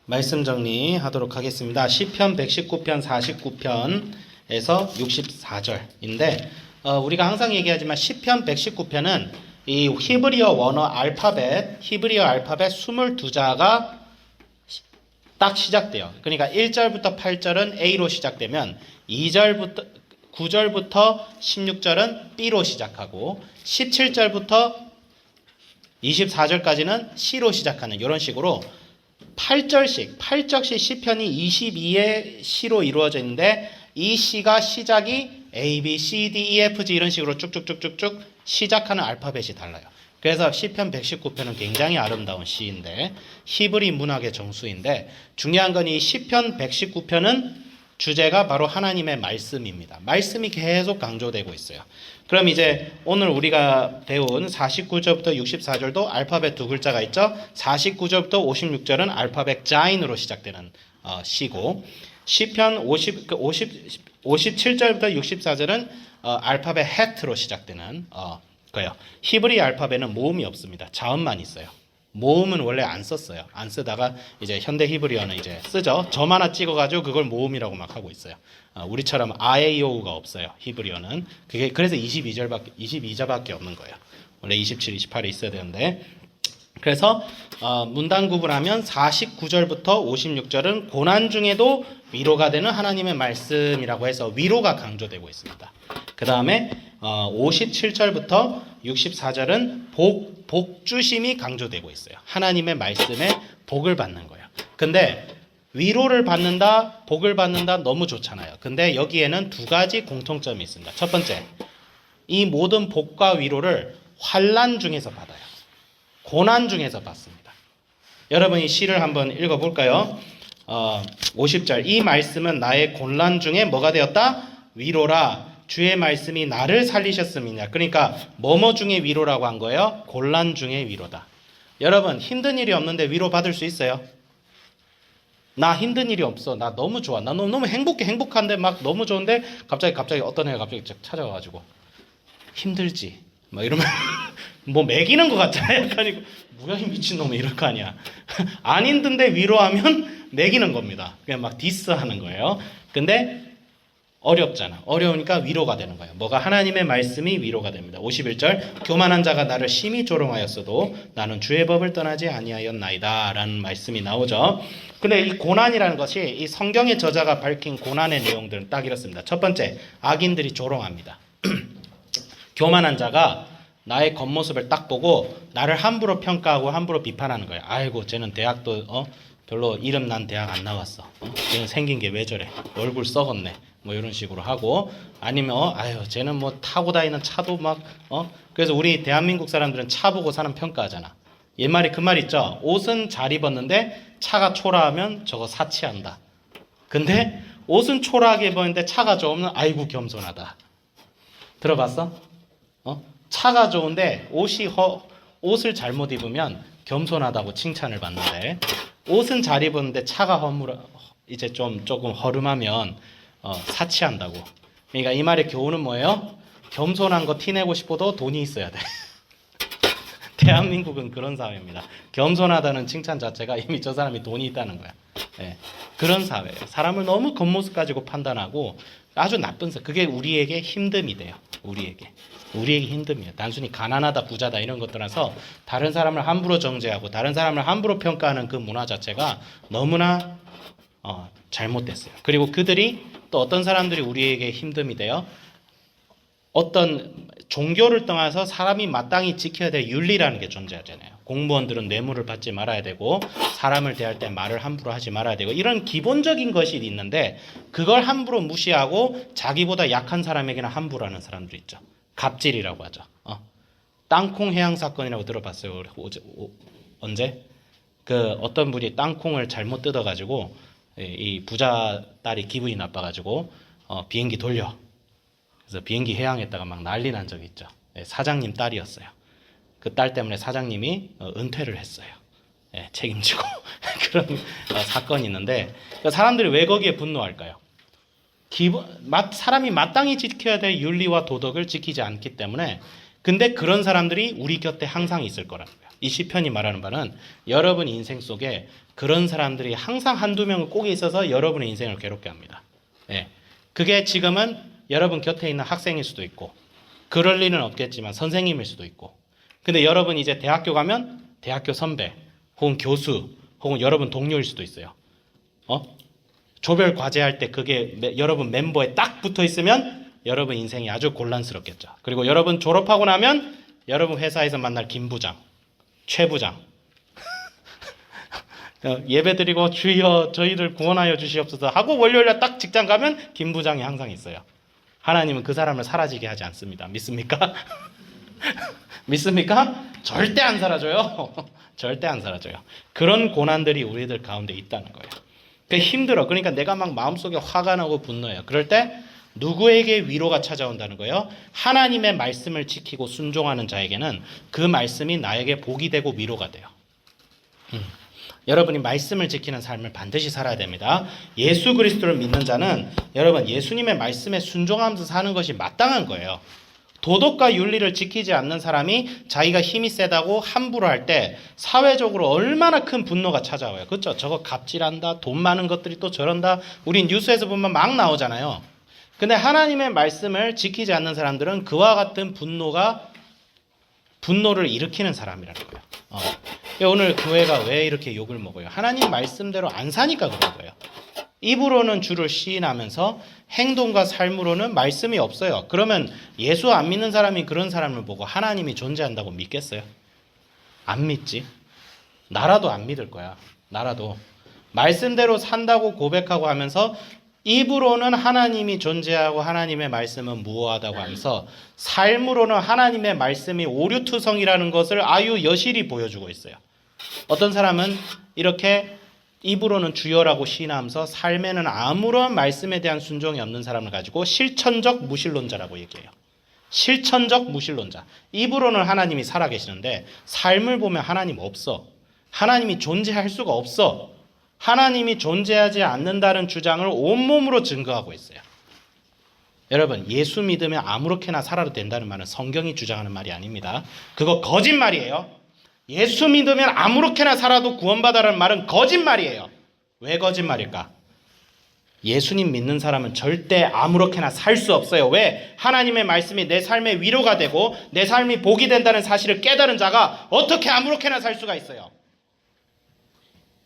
말씀 정리하도록 하겠습니다. 시편 119편 49편에서 64절인데 우리가 항상 얘기하지만 시편 119편은 이 히브리어 원어 알파벳, 히브리어 알파벳 22자가 딱 시작돼요. 그러니까 1절부터 8절은 A로 시작되면 2절부터 9절부터 16절은 B로 시작하고 17절부터 24절까지는 C로 시작하는 이런 식으로 8절씩 시편이 22의 C로 이루어져 있는데 이 C가 시작이 A, B, C, D, E, F, G 이런 식으로 쭉쭉쭉쭉쭉 시작하는 알파벳이 달라요. 그래서 시편 119편은 굉장히 아름다운 시인데 히브리 문학의 정수인데 중요한 건 이 시편 119편은 주제가 바로 하나님의 말씀입니다. 말씀이 계속 강조되고 있어요. 그럼 이제 오늘 우리가 배운 49절부터 64절도 알파벳 두 글자가 있죠. 49절부터 56절은 알파벳 자인으로 시작되는 시고 시편 57절부터 64절은 알파벳 헤트로 시작되는 거예요. 히브리 알파벳은 모음이 없습니다. 자음만 있어요. 모음은 원래 안 썼어요. 안 쓰다가 이제 현대 히브리어는 이제 쓰죠. 점 하나 찍어가지고 그걸 모음이라고 막 하고 있어요. 우리처럼 아에이오우가 없어요. 히브리어는 그게 그래서 22자밖에 없는 거예요. 원래 27, 28이 있어야 되는데 그래서 문단 구분하면 49절부터 56절은 고난 중에도 위로가 되는 하나님의 말씀이라고 해서 위로가 강조되고 있습니다. 그 다음에 57절부터 64절은 복주심이 강조되고 있어요. 하나님의 말씀에 복을 받는 거예요. 근데 위로를 받는다, 복을 받는다 너무 좋잖아요. 근데 여기에는 두 가지 공통점이 있습니다. 첫 번째, 이 모든 복과 위로를 환난 중에서 받아요. 고난 중에서 받습니다. 여러분 이 시를 한번 읽어볼까요? 50절 이 말씀은 나의 곤란 중에 뭐가 되었다? 위로라. 주의 말씀이 나를 살리셨음이냐. 그러니까 뭐뭐 중에 위로라고 한 거예요? 곤란 중에 위로다. 여러분 힘든 일이 없는데 위로 받을 수 있어요? 나 힘든 일이 없어. 나 너무 좋아. 나 너무 행복한데 막 너무 좋은데 갑자기 어떤 애가 갑자기 찾아와가지고 힘들지. 막 이러면 뭐 매기는 것 같잖아요. 약간 뭐야 이 미친놈이 이럴 거 아니야. 안 힘든데 위로하면 매기는 겁니다. 그냥 막 디스하는 거예요. 근데 어렵잖아. 어려우니까 위로가 되는 거예요. 뭐가 하나님의 말씀이 위로가 됩니다. 51절 교만한 자가 나를 심히 조롱하였어도 나는 주의 법을 떠나지 아니하였나이다 라는 말씀이 나오죠. 근데 이 고난이라는 것이 이 성경의 저자가 밝힌 고난의 내용들은 딱 이렇습니다. 첫 번째 악인들이 조롱합니다. 교만한 자가 나의 겉모습을 딱 보고 나를 함부로 평가하고 함부로 비판하는 거예요. 아이고 쟤는 대학도 별로 이름 난 대학 안 나왔어. 쟤는 생긴 게 왜 저래. 얼굴 썩었네. 뭐 이런 식으로 하고 아니면 아유 쟤는 뭐 타고 다니는 차도 막 그래서 우리 대한민국 사람들은 차 보고 사람 평가하잖아. 옛말에 그 말 있죠. 옷은 잘 입었는데 차가 초라하면 저거 사치한다. 근데 옷은 초라하게 입었는데 차가 좋으면 아이고 겸손하다. 들어봤어? 차가 좋은데 옷을 잘못 입으면 겸손하다고 칭찬을 받는데 옷은 잘 입었는데 차가 이제 조금 허름하면 사치한다고. 그러니까 이 말의 교훈은 뭐예요? 겸손한 거 티내고 싶어도 돈이 있어야 돼. 대한민국은 그런 사회입니다. 겸손하다는 칭찬 자체가 이미 저 사람이 돈이 있다는 거야. 네, 그런 사회예요. 사람을 너무 겉모습 가지고 판단하고 아주 나쁜 그게 우리에게 힘듦이 돼요. 우리에게 힘듦이에요. 단순히 가난하다 부자다 이런 것들라서 다른 사람을 함부로 정죄하고 다른 사람을 함부로 평가하는 그 문화 자체가 너무나 잘못됐어요. 그리고 그들이 또 어떤 사람들이 우리에게 힘듦이 돼요. 어떤 종교를 떠나서 사람이 마땅히 지켜야 될 윤리라는 게 존재하잖아요. 공무원들은 뇌물을 받지 말아야 되고 사람을 대할 때 말을 함부로 하지 말아야 되고 이런 기본적인 것이 있는데 그걸 함부로 무시하고 자기보다 약한 사람에게는 함부로 하는 사람들이 있죠. 갑질이라고 하죠. 땅콩 해양 사건이라고 들어봤어요? 언제? 어떤 분이 땅콩을 잘못 뜯어가지고 이 부자 딸이 기분이 나빠가지고 비행기 돌려. 그래서 비행기 해양했다가 막 난리 난 적이 있죠. 사장님 딸이었어요. 그 딸 때문에 사장님이 은퇴를 했어요. 책임지고 그런 사건이 있는데 사람들이 왜 거기에 분노할까요? 사람이 마땅히 지켜야 될 윤리와 도덕을 지키지 않기 때문에 근데 그런 사람들이 우리 곁에 항상 있을 거라는 거예요. 이 시편이 말하는 바는 여러분 인생 속에 그런 사람들이 항상 한두 명은 꼭 있어서 여러분의 인생을 괴롭게 합니다. 예. 그게 지금은 여러분 곁에 있는 학생일 수도 있고, 그럴 리는 없겠지만 선생님일 수도 있고, 근데 여러분 이제 대학교 가면 대학교 선배, 혹은 교수, 혹은 여러분 동료일 수도 있어요. 조별 과제할 때 그게 여러분 멤버에 딱 붙어 있으면 여러분 인생이 아주 곤란스럽겠죠. 그리고 여러분 졸업하고 나면 여러분 회사에서 만날 김 부장, 최 부장, 예배드리고 주여 저희를 구원하여 주시옵소서 하고 월요일에 딱 직장 가면 김 부장이 항상 있어요. 하나님은 그 사람을 사라지게 하지 않습니다. 믿습니까? 믿습니까? 절대 안 사라져요. 절대 안 사라져요. 그런 고난들이 우리들 가운데 있다는 거예요. 힘들어. 그러니까 내가 막 마음속에 화가 나고 분노해요. 그럴 때 누구에게 위로가 찾아온다는 거예요? 하나님의 말씀을 지키고 순종하는 자에게는 그 말씀이 나에게 복이 되고 위로가 돼요. 여러분이 말씀을 지키는 삶을 반드시 살아야 됩니다. 예수 그리스도를 믿는 자는 여러분 예수님의 말씀에 순종하면서 사는 것이 마땅한 거예요. 도덕과 윤리를 지키지 않는 사람이 자기가 힘이 세다고 함부로 할 때 사회적으로 얼마나 큰 분노가 찾아와요. 그렇죠? 저거 갑질한다, 돈 많은 것들이 또 저런다. 우리 뉴스에서 보면 막 나오잖아요. 근데 하나님의 말씀을 지키지 않는 사람들은 그와 같은 분노를 일으키는 사람이라는 거예요. 오늘 교회가 왜 이렇게 욕을 먹어요? 하나님 말씀대로 안 사니까 그런 거예요. 입으로는 주를 시인하면서 행동과 삶으로는 말씀이 없어요. 그러면 예수 안 믿는 사람이 그런 사람을 보고 하나님이 존재한다고 믿겠어요? 안 믿지. 나라도 안 믿을 거야. 나라도. 말씀대로 산다고 고백하고 하면서 입으로는 하나님이 존재하고 하나님의 말씀은 무호하다고 하면서 삶으로는 하나님의 말씀이 오류투성이라는 것을 아유 여실히 보여주고 있어요. 어떤 사람은 이렇게 입으로는 주여라고 시인하면서 삶에는 아무런 말씀에 대한 순종이 없는 사람을 가지고 실천적 무신론자라고 얘기해요. 실천적 무신론자. 입으로는 하나님이 살아계시는데 삶을 보면 하나님 없어. 하나님이 존재할 수가 없어. 하나님이 존재하지 않는다는 주장을 온몸으로 증거하고 있어요. 여러분, 예수 믿으면 아무렇게나 살아도 된다는 말은 성경이 주장하는 말이 아닙니다. 그거 거짓말이에요. 예수 믿으면 아무렇게나 살아도 구원받아라는 말은 거짓말이에요. 왜 거짓말일까? 예수님 믿는 사람은 절대 아무렇게나 살 수 없어요. 왜? 하나님의 말씀이 내 삶의 위로가 되고 내 삶이 복이 된다는 사실을 깨달은 자가 어떻게 아무렇게나 살 수가 있어요?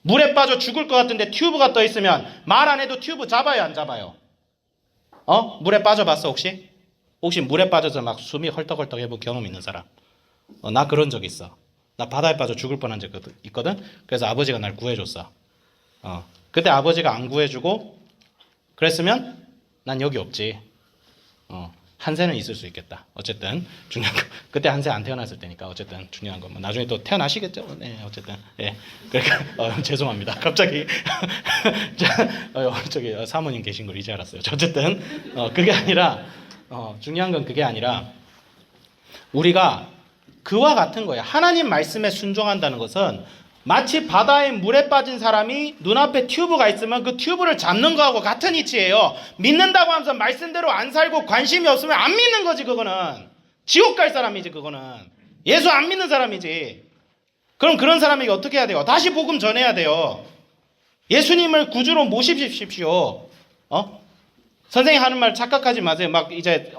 물에 빠져 죽을 것 같은데 튜브가 떠 있으면 말 안 해도 튜브 잡아요, 안 잡아요? 물에 빠져봤어 혹시? 혹시 물에 빠져서 막 숨이 헐떡헐떡 해본 경험 있는 사람? 나 그런 적 있어. 나 바다에 빠져 죽을 뻔한 적 있거든. 그래서 아버지가 날 구해줬어. 그때 아버지가 안 구해주고 그랬으면 난 여기 없지. 한세는 있을 수 있겠다. 어쨌든 중요한 거. 그때 한세 안 태어났을 때니까 어쨌든 중요한 건 뭐 나중에 또 태어나시겠죠. 네, 어쨌든 예. 그러니까 죄송합니다. 갑자기 저기 사모님 계신 걸 이제 알았어요. 어쨌든 그게 아니라 중요한 건 그게 아니라 우리가 그와 같은 거예요. 하나님 말씀에 순종한다는 것은 마치 바다에 물에 빠진 사람이 눈앞에 튜브가 있으면 그 튜브를 잡는 거하고 같은 이치예요. 믿는다고 하면서 말씀대로 안 살고 관심이 없으면 안 믿는 거지 그거는. 지옥 갈 사람이지 그거는. 예수 안 믿는 사람이지. 그럼 그런 사람에게 어떻게 해야 돼요? 다시 복음 전해야 돼요. 예수님을 구주로 모십시오. 선생님 하는 말 착각하지 마세요. 막 이제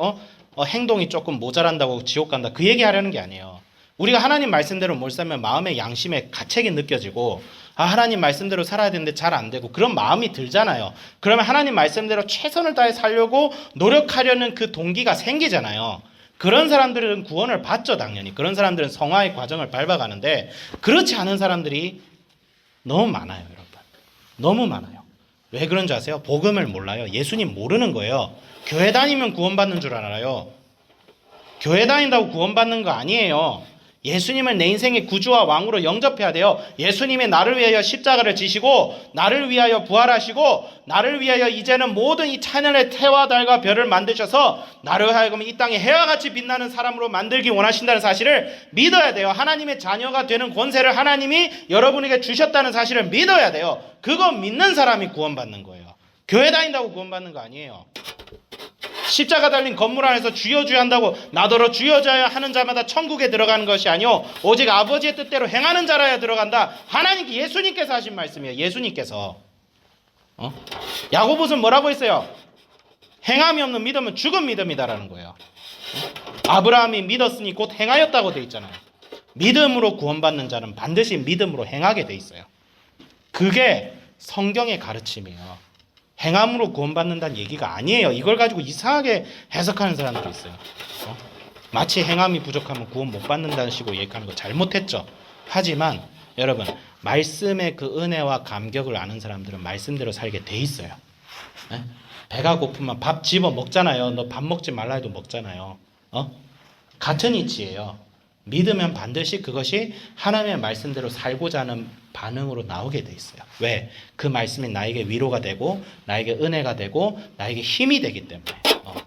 행동이 조금 모자란다고 지옥 간다. 그 얘기 하려는 게 아니에요. 우리가 하나님 말씀대로 뭘 살면 마음의 양심에 가책이 느껴지고 하나님 말씀대로 살아야 되는데 잘 안 되고 그런 마음이 들잖아요. 그러면 하나님 말씀대로 최선을 다해 살려고 노력하려는 그 동기가 생기잖아요. 그런 사람들은 구원을 받죠, 당연히. 그런 사람들은 성화의 과정을 밟아가는데 그렇지 않은 사람들이 너무 많아요, 여러분. 너무 많아요. 왜 그런 줄 아세요? 복음을 몰라요. 예수님 모르는 거예요. 교회 다니면 구원받는 줄 알아요. 교회 다닌다고 구원받는 거 아니에요. 예수님을 내 인생의 구주와 왕으로 영접해야 돼요. 예수님이 나를 위하여 십자가를 지시고 나를 위하여 부활하시고 나를 위하여 이제는 모든 이 찬양의 태와 달과 별을 만드셔서 나를 하여금 이 땅에 해와 같이 빛나는 사람으로 만들기 원하신다는 사실을 믿어야 돼요. 하나님의 자녀가 되는 권세를 하나님이 여러분에게 주셨다는 사실을 믿어야 돼요. 그거 믿는 사람이 구원받는 거예요. 교회 다닌다고 구원받는 거 아니에요. 십자가 달린 건물 안에서 주여 주여 한다고 나더러 주여 주여 하는 자마다 천국에 들어가는 것이 아니요 오직 아버지의 뜻대로 행하는 자라야 들어간다. 하나님께 예수님께서 하신 말씀이에요. 예수님께서. 야고보서는 뭐라고 했어요? 행함이 없는 믿음은 죽은 믿음이다라는 거예요. 아브라함이 믿었으니 곧 행하였다고 돼 있잖아요. 믿음으로 구원받는 자는 반드시 믿음으로 행하게 돼 있어요. 그게 성경의 가르침이에요. 행함으로 구원받는다는 얘기가 아니에요. 이걸 가지고 이상하게 해석하는 사람들이 있어요. 마치 행함이 부족하면 구원 못 받는다는 식으로 얘기하는 거 잘못했죠. 하지만 여러분 말씀의 그 은혜와 감격을 아는 사람들은 말씀대로 살게 돼 있어요. 네? 배가 고프면 밥 집어 먹잖아요. 너 밥 먹지 말라 해도 먹잖아요. 같은 이치예요. 믿으면 반드시 그것이 하나님의 말씀대로 살고자 하는 반응으로 나오게 돼 있어요. 왜? 그 말씀이 나에게 위로가 되고 나에게 은혜가 되고 나에게 힘이 되기 때문에.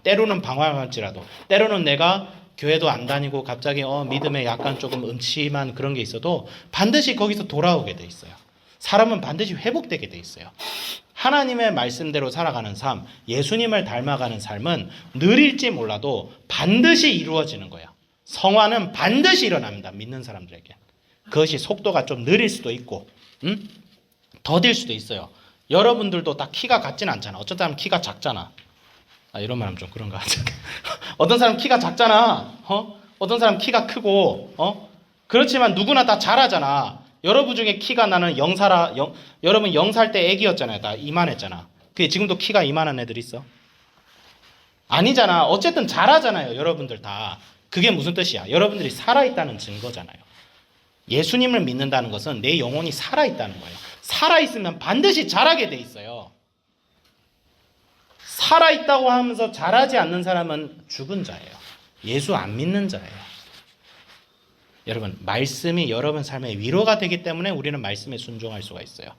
때로는 방황할지라도 때로는 내가 교회도 안 다니고 갑자기 믿음에 약간 조금 음침한 그런 게 있어도 반드시 거기서 돌아오게 돼 있어요. 사람은 반드시 회복되게 돼 있어요. 하나님의 말씀대로 살아가는 삶, 예수님을 닮아가는 삶은 느릴지 몰라도 반드시 이루어지는 거예요. 성화는 반드시 일어납니다. 믿는 사람들에게. 그것이 속도가 좀 느릴 수도 있고 더딜 수도 있어요. 여러분들도 딱 키가 같진 않잖아. 어떤 사람은 키가 작잖아. 이런 말 하면 좀 그런가. 어떤 사람은 키가 작잖아. 어떤 사람은 키가 크고 그렇지만 누구나 다 잘하잖아. 여러분 중에 키가 나는 여러분 0살 때 애기였잖아요. 다 이만했잖아. 근데 지금도 키가 이만한 애들 있어? 아니잖아. 어쨌든 잘하잖아요. 여러분들 다. 그게 무슨 뜻이야? 여러분들이 살아있다는 증거잖아요. 예수님을 믿는다는 것은 내 영혼이 살아있다는 거예요. 살아있으면 반드시 잘하게 돼 있어요. 살아있다고 하면서 잘하지 않는 사람은 죽은 자예요. 예수 안 믿는 자예요. 여러분, 말씀이 여러분 삶의 위로가 되기 때문에 우리는 말씀에 순종할 수가 있어요.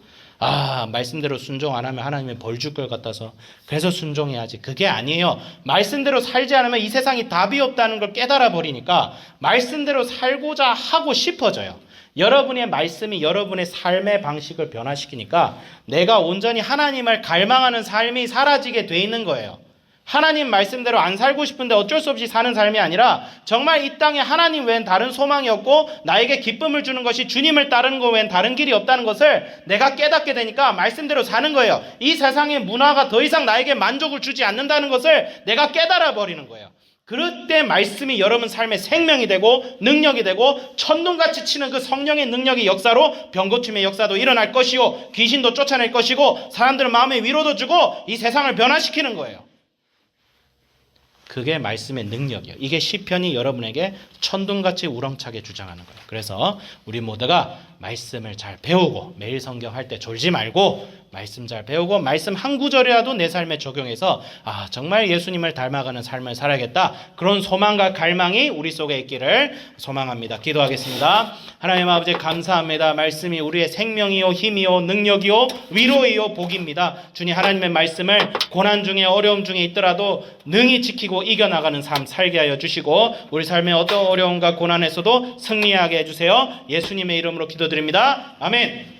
말씀대로 순종 안 하면 하나님이 벌 줄 것 같아서 그래서 순종해야지. 그게 아니에요. 말씀대로 살지 않으면 이 세상이 답이 없다는 걸 깨달아 버리니까 말씀대로 살고자 하고 싶어져요. 여러분의 말씀이 여러분의 삶의 방식을 변화시키니까 내가 온전히 하나님을 갈망하는 삶이 사라지게 돼 있는 거예요. 하나님 말씀대로 안 살고 싶은데 어쩔 수 없이 사는 삶이 아니라 정말 이 땅에 하나님 외엔 다른 소망이 없고 나에게 기쁨을 주는 것이 주님을 따르는 것 외엔 다른 길이 없다는 것을 내가 깨닫게 되니까 말씀대로 사는 거예요. 이 세상의 문화가 더 이상 나에게 만족을 주지 않는다는 것을 내가 깨달아 버리는 거예요. 그럴 때 말씀이 여러분 삶의 생명이 되고 능력이 되고 천둥같이 치는 그 성령의 능력의 역사로 병고침의 역사도 일어날 것이요 귀신도 쫓아낼 것이고 사람들은 마음의 위로도 주고 이 세상을 변화시키는 거예요. 그게 말씀의 능력이에요. 이게 시편이 여러분에게 천둥같이 우렁차게 주장하는 거예요. 그래서 우리 모두가 말씀을 잘 배우고 매일 성경할 때 졸지 말고 말씀 잘 배우고 말씀 한 구절이라도 내 삶에 적용해서 정말 예수님을 닮아가는 삶을 살아야겠다. 그런 소망과 갈망이 우리 속에 있기를 소망합니다. 기도하겠습니다. 하나님 아버지 감사합니다. 말씀이 우리의 생명이요 힘이요 능력이요 위로이요 복입니다. 주님 하나님의 말씀을 고난 중에 어려움 중에 있더라도 능히 지키고 이겨나가는 삶 살게 하여 주시고 우리 삶의 어떤 어려움과 고난에서도 승리하게 해주세요. 예수님의 이름으로 기도드립니다. 아멘.